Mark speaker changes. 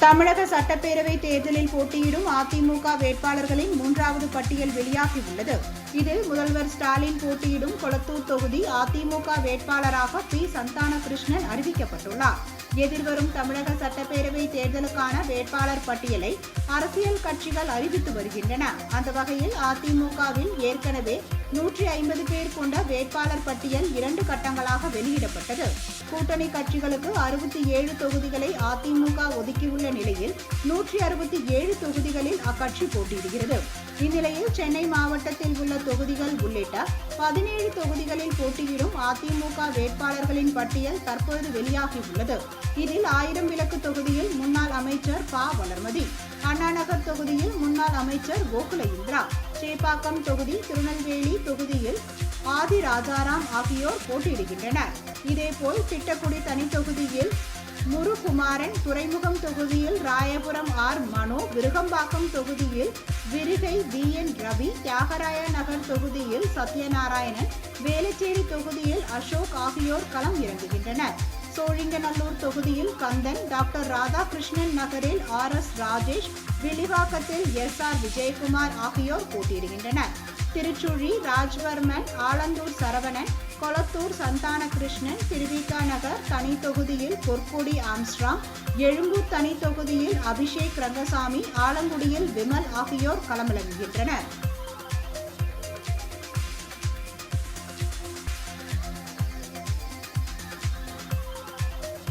Speaker 1: தமிழக சட்டப்பேரவை தேர்தலில் போட்டியிடும் அதிமுக வேட்பாளர்களின் 3வது பட்டியல் வெளியாகியுள்ளது. இதில் முதல்வர் ஸ்டாலின் போட்டியிடும் கொளத்தூர் தொகுதி அதிமுக வேட்பாளராக பி. சந்தானகிருஷ்ணன் அறிவிக்கப்பட்டுள்ளார். எதிர்வரும் தமிழக சட்டப்பேரவை தேர்தலுக்கான வேட்பாளர் பட்டியலை அரசியல் கட்சிகள் அறிவித்து வருகின்றன. அந்த வகையில் அதிமுகவில் ஏற்கனவே 150 பேர் கொண்ட வேட்பாளர் பட்டியல் 2 கட்டங்களாக வெளியிடப்பட்டது. கூட்டணி கட்சிகளுக்கு 67 தொகுதிகளை அதிமுக ஒதுக்கியுள்ள நிலையில் 167 தொகுதிகளில் அக்கட்சி போட்டியிடுகிறது. இந்நிலையில் சென்னை மாவட்டத்தில் உள்ள தொகுதிகள் உள்ளிட்ட 17 தொகுதிகளில் போட்டியிடும் அதிமுக வேட்பாளர்களின் பட்டியல் தற்பொழுது வெளியாகியுள்ளது. இதில் 1000 விளக்கு தொகுதியில் முன்னாள் அமைச்சர் ப. வளர்மதி, அண்ணாநகர் தொகுதியில் முன்னாள் அமைச்சர் கோகுல இந்திரா, சேப்பாக்கம் தொகுதி, திருநெல்வேலி தொகுதியில் ஆதி ராஜாராம் ஆகியோர் போட்டியிடுகின்றனர். இதேபோல் திட்டக்குடி தனி தொகுதியில் முருகுமாரன், துறைமுகம் தொகுதியில் ராயபுரம் ஆர். மனோ, விருகம்பாக்கம் தொகுதியில் விரிகை வி. என். ரவி, தியாகராய நகர் தொகுதியில் சத்யநாராயணன், வேளச்சேரி தொகுதியில் அசோக் ஆகியோர் களம் இறங்குகின்றனர். சோழிங்கநல்லூர் தொகுதியில் கந்தன், டாக்டர் ராதாகிருஷ்ணன் நகரில் ஆர். எஸ். ராஜேஷ், வில்லிவாக்கத்தில் எஸ். ஆர். விஜயகுமார் ஆகியோர் போட்டியிடுகின்றனர். திருச்சுழி ராஜ்வர்மன், ஆலந்தூர் சரவணன், கொளத்தூர் சந்தானகிருஷ்ணன், திருவிக நகர் தனி தொகுதியில் பொற்கொடி ஆம்ஸ்ட்ராங், எழும்பூர் தனி தொகுதியில் அபிஷேக் ரங்கசாமி, ஆலங்குடியில் விமல் ஆகியோர் களமிறங்குகின்றனர்.